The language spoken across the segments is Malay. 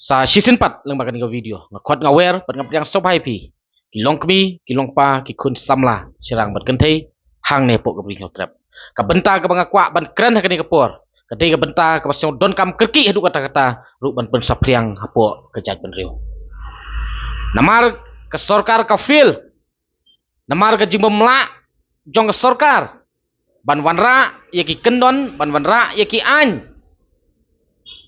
Sa season 4 lang bagan nga video nga khot nga wer bat nga yang sob hai pi kilong kmi kilong pa ki kun samla sirang bat kenthei hang ne po gabring trap ka benta ka banga kwa ban kran ha kani kapor kadai ka benta ka pasong don kam kerki hadu kata-kata ru ban pen sapriang hapo kejat ban riu namar ka sarkar ka fil namar ka jing bemla jong ka sarkar ban wanra ya ki kendon ban wanra ya ki an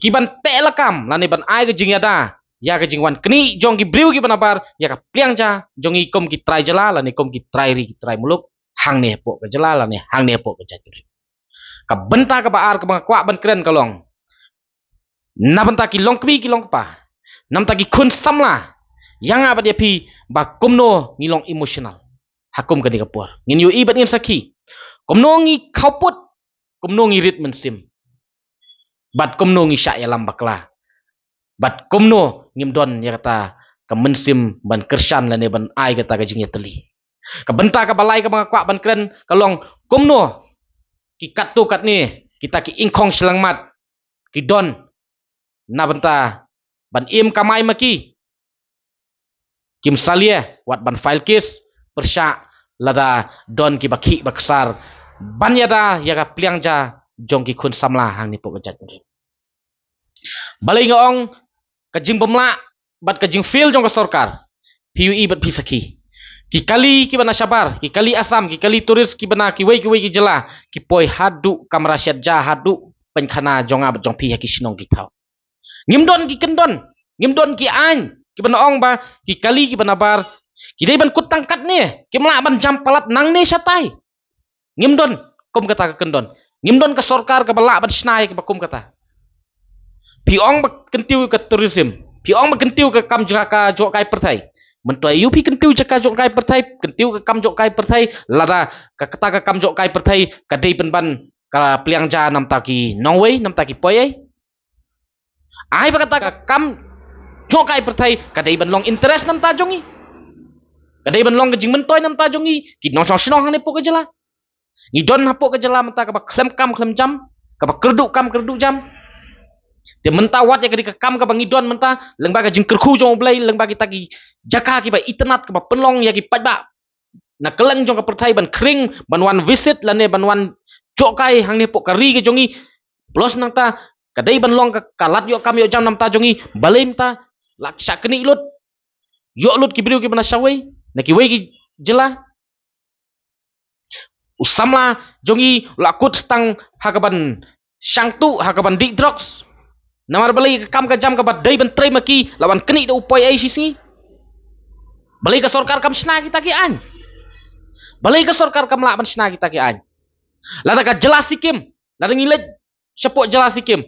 ki ban telekam lani ban ai ke jing yada ya ke jing wan kni jong ki briu ki banabar ya ka pliang ja jong i kom ki trai jala lani kom ki trai ri ki trai muluk hang ne po ke jala lani hang ne po ke jaturi ka benta ka baar ka bang kwa ban kren kalong na benta ki long kmi ki long pa nam ta ki kun samla yang apa dia pi ba komno ngilong emotional hakum ka ni kapur ngin yu i bat ngin saki komno ngi khauput komno ngi rit mensim bat komno ngi syak ya lambakla bat komno ngimdon ya kata ka mensim ban kersan lane ban ai kata ka jingya teli ka benta ka balai ka mga kwa ban kren kalong komno ki kat tu kat ni kita ki ingkong selangmat ki don na benta ban im kamai maki kim salia wat ban file case persyak lada don ki baki baksar ban yada ya ka pliang ja jong ki kun samla hang ni po kejat ni balai ngong kajing pemla bat kajing fil jong ka sarkar PUE bat pisaki ki kali ki bana sabar ki kali asam ki kali turis ki bana ki wei ki jela ki poi hadu kamrasyat ja hadu penkhana jonga bat jong pi ki sinong ki thau ngimdon ki kendon ngimdon ki an ki bana ong ba ki kali ki bana bar ki dei ban kut tangkat ni ki mla ban jam palat nang ne satai ngimdon kom kata ka kendon ngimdon ka sarkar ka bala ban snai ka bakum kata piong ba kentiu ka tourism piong ba kentiu ka kam jaka jok kai perthai mentoi yu pi kentiu jaka jok kai perthai kentiu ka kam jok kai perthai lada ka kata ka kam jok kai perthai ka dei ban ban ka pliang ja nam ta ki norway nam ta ki poi ai ba kata ka kam jok kai perthai ka dei ban long interest nam ta jongi ka dei ban long ka jing mentoi nam ta jongi ki no so snong hane po ka jela ni don hapo ka jela mata ka ba klem kam klem jam ka ba kerduk kam kerduk jam dia menta wat ya ketika kam ka bangidon menta lengba ka jing kerku jong blai lengba kita ki jaka ki ba itnat ka ba penlong ya ki pajba na keleng jong ka perthai ban kring ban wan visit lane ban wan jokai hang ne pok kari ke jongi plus nang ta kadai ban long ka kalat yo kam yo jam nam ta jongi balem ta laksa keni lut yo lut ki briu ki bana sawai na ki wei ki jela usamla jongi lakut stang hakaban sangtu hakaban dik drugs namar balai ka kam ka jam ka badai ban trai maki lawan keni da upoi ai sisi balai ka sarkar kam sna kita ki an balai ka sarkar kam la ban sna kita ki an lada ka jelas sikim lada ngilej sepok jelas sikim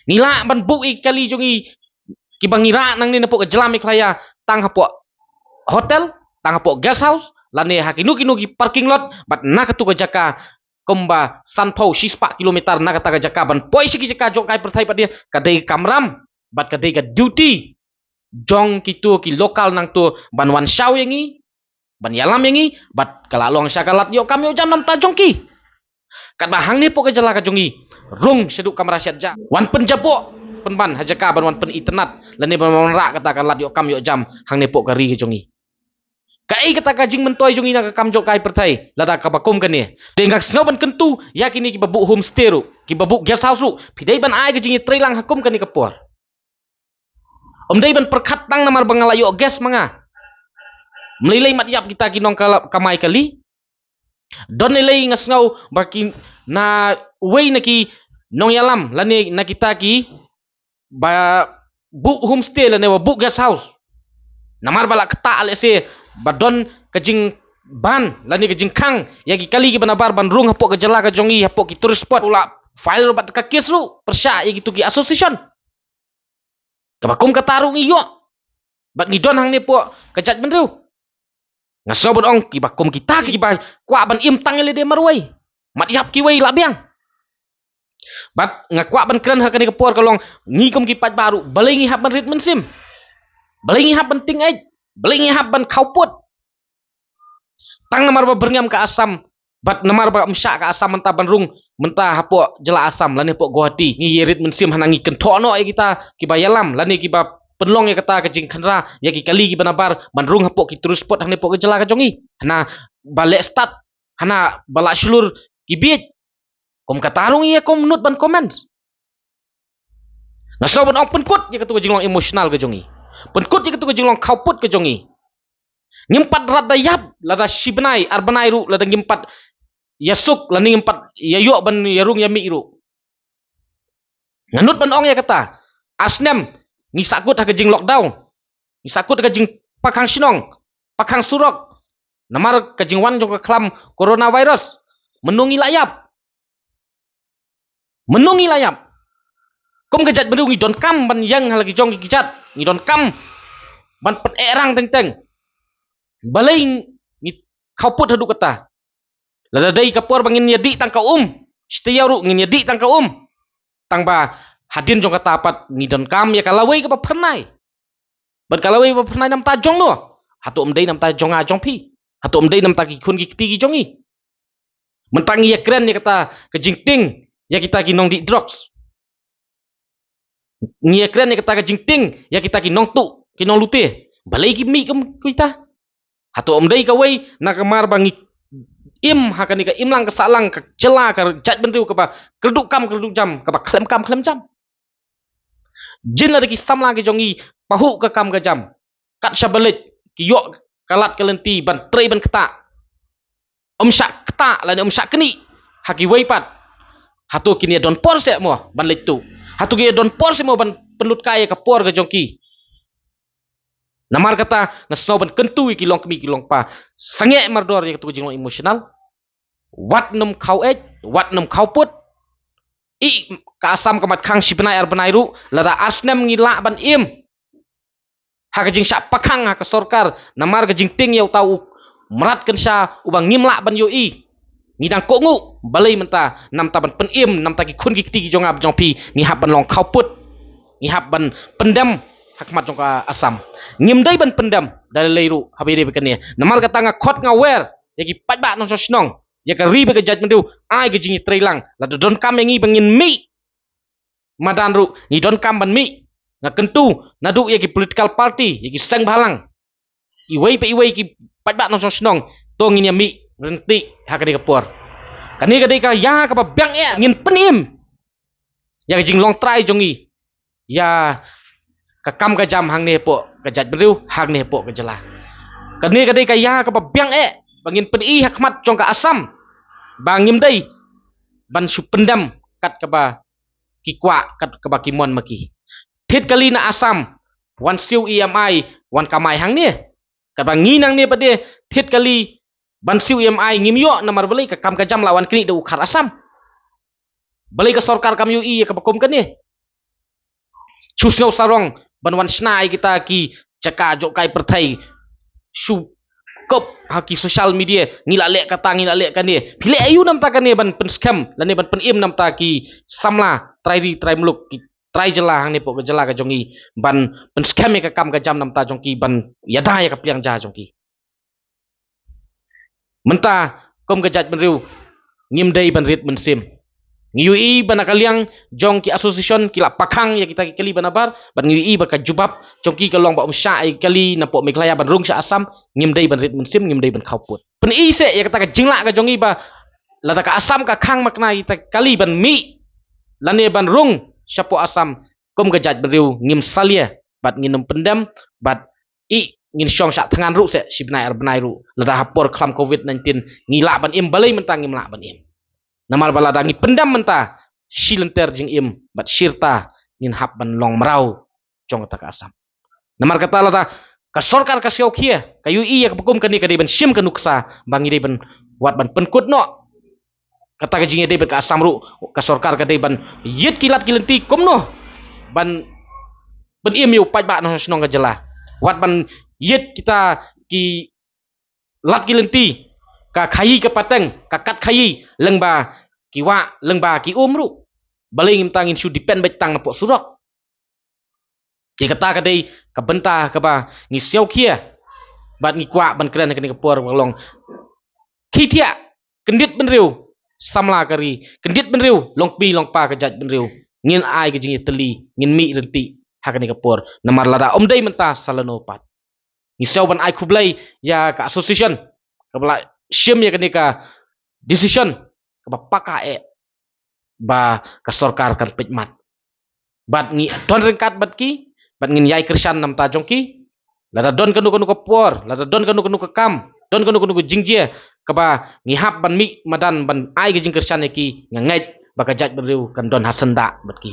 nila ban bu i kali jongi ki bangira nang ni napok ka jelami klaya tang hapok hotel tang hapok guest house lane hakinu kinu ki parking lot bat na ka tu ka jaka komba sanpau 4 kilometer na kata jaka ban poi siki jaka jok kai perthai padia kadai kamram bat kadai ka duty jong kitu ki lokal nang tu ban wan shaw yangi ban yalam yangi bat kala long sakalat yo kam yo jam nam ta jongki kat bahang ni po ka jala ka jongi rung seduk kamrasyat ja wan penjapo penban hajaka ban wan pen itnat lani ban ra kata kalat yo kam yo jam hang ni po ka ri ka jongi kai kata ka jing mentoi jongi na ka kam jok kai perthai lada ka bakum kan ni dengak snau ban kentu yakini ki babu homestay ru ki babu guest house ru pidai ban ai ka jing trailang hakum kan ni kapor dai ban perkhat tang namar bangalayo guest manga melilai mat yap kita ki nong kamai kali don nilai ngasngau baki na wei na ki nong yalam lani na kita ki ba bu homestay lane bu guest house namar bala kata alese badon kajing ban lani kajing kang yagi kali ki banabar ban rung hapok ke jala ka jongi hapok ki tourist spot ula file bat ka case ru persya yagi tu ki association kabakum katarung iyo bat ngidon hang ni po kajat benru ngaso bon ong ki bakum kita ki ba kwa ban im tang le de marwai mat yap ki wei labiang bat ngakwa ban kren ha kani kapor kalong ngikom ki pat baru balai ngi hab ban rit mensim balai ngi hab ban ting ai beling hab ban khauput tang namar ba berngam ka asam bat namar ba msya ka asam menta ban rung mentah hapok jela asam lani pok Guwahati ngi yerit mensim hanangi kentok no kita kibayalam lani kiba penlong ya kata kejing kenra ya ki kali ki banabar bandrung hapok ki terus pot hane pok jela ka jongi hana balik start hana balak slur ki biet kom katarung ya kom nut ban comments ngaso ban ong penkut ya katu jinglong emosional ka jongi penkut ya katu jinglong kauput ka jongi ngimpat rada yap lada shibnai arbanai ru lada ngimpat yasuk lani ngimpat yayuk ban yarung yami ru nganut ban ong ya kata asnem ni sakut ha kejing lockdown ni sakut ha kejing pakhang sinong pakhang surok namar kejing wan jong klam coronavirus menungi layap kom kejat menungi don kam ban yang lagi jong kejat ni don kam ban pet erang teng balai ni kauput hadu kata lada dai kapor bangin yadi tang ka setia ru ngin yadi tang ka tang ba hadin jong kata apat ni don kam ya kalawai ka pernai ban kalawai ba pernai nam ta jong no hatu dai nam ta jong a jong pi hatu dai nam ta ki khun ki ti ki jongi mentangi ya keren ya kata kejingting ya kita ki nong di drugs ni ya keren ya kata kejingting ya kita ki nong tu ki nong lute balai ki mi kem kita hatu dai ka wei na kamar bangi im hakani ka imlang ka salang ka jela ka jat benriu ka ba kerduk jam ka ba klem jam jin la ki samla ki jongi pahu ka kam ka jam kat syabalit ki yok kalat kalenti ban trei ban keta syak keta la syak keni haki weipat hatu kini don por se mo ban letu hatu ki don por se mo ban pelut kaya ka por ka jongki namar kata ngasau ban kentu ki long kemi ki long pa sange mardor ya tu jinglong emosional wat num khau wat num khau put i ka asam kamat khang sipnai ar banairu lada asnem ngila ban im ha kajing syak pakhang ha ka sorkar namar kajing ting yau tau merat kan sya ubang ngimla ban yo i ngidang kongu balai menta nam ta ban pen im nam ta ki khun ki ti jong ab jong pi ni hab ban long khau put ni hab ban pendam hakmat jong ka asam ngimdai ban pendam dalai leiru habire bekane namar kata nga khot nga wer yaki patba nong sosnong ya ka ribe ka judgment du ai ka jingi trailang la don kam ngi bangin mi madan ru ni don kam ban mi nga kentu nadu ya ki political party ya ki sang balang iwei ki patba nong sosnong to ngin ya mi renti hakade ka por kani ka ya ka ba bang ya ngin penim ya ka jing long try jongi ya ka kam ka jam hang ne po ka jat beriu hang ne po ka jela kani ka ya ka ba bang bangin peni hakmat jong ka asam bangim dai ban su pendam kat ka ba ki kwa kat ka ba ki mon maki thit kali na asam wan siu EMI wan kamai hang ne ka ba nginang ne pade thit kali ban siu EMI ngim yo namar balai ka kam ka jam lawan kini de ukhar asam balai ka sorkar kam yu i ka ba kom kan ne chusno sarong ban wan snai kita ki caka jok kai perthai su kop haki social media ngila lek kata ngila lek kan dia pile ayu nam ta kan dia ban pen scam lan ban pen im nam ta ki samla try muluk ki try jela hang ne pok jela ka jongi ban pen scam ka kam ka jam nam ta jongki ban yada ya ka piang ja jongki menta kom ka jat benriu ngim dei ban rit mensim ngiui ban akaliang jong ki association kila pakhang ya kita kali banabar ban ngiui baka jubab jongki kalong ba umsya ai kali na po meklaya ban rung sya asam ngim dei ban rit mensim ngim dei ban khauput pen i se ya kata ka jingla ka jongi ba lata ka asam ka khang makna kita kali ban mi lane ban rung syapo asam kom ka jat benriu ngim salia bat nginum pendam bat i ngin syong syak tangan ru se sibnai ar benai ru lata hapor klam covid-19 ngila ban im balai mentang ngimla ban im namar bala dangi pendam menta silenter jing im bat sirta ngin hap ban long merau jong kata ka asam namar kata lata ka sorkar ka siau kia ka ui ya kepekum kani ka dei ban sim ka nuksa bangi dei ban wat ban penkut no kata ka jing dei ban ka asam ru ka sorkar ka dei ban yit kilat kilenti kom no ban ban im yu pat ba no snong ka jela wat ban yit kita ki lat kilenti ka khayi ka pateng ka kat khayi lengba kiwa lengba ki ru balai ngim tangin su depend betang na po surok ki kata ka dei ka benta ka ba ngi siau kia bat ngi kwa ban kren ka ni ka por long khitia kendit benriu samla kari kendit benriu longpi longpa kejat benriu ngin ai ke jingi teli ngin mi renti hakani kapur namar lada omdai menta salano pat ngisau ban ai kublai ya ka association kabla shim ya kenika decision kaba paka ba ka sorkar kan pejmat bat ngi don rengkat bat ki bat ngin yai kersan nam ta jongki lada don kanu kanu kapur lada don kanu kanu kam don kanu kanu jingjie kaba ngi hap ban mi madan ban ai ke jing kersan ki ngait baka jat benriu kan don hasenda bat ki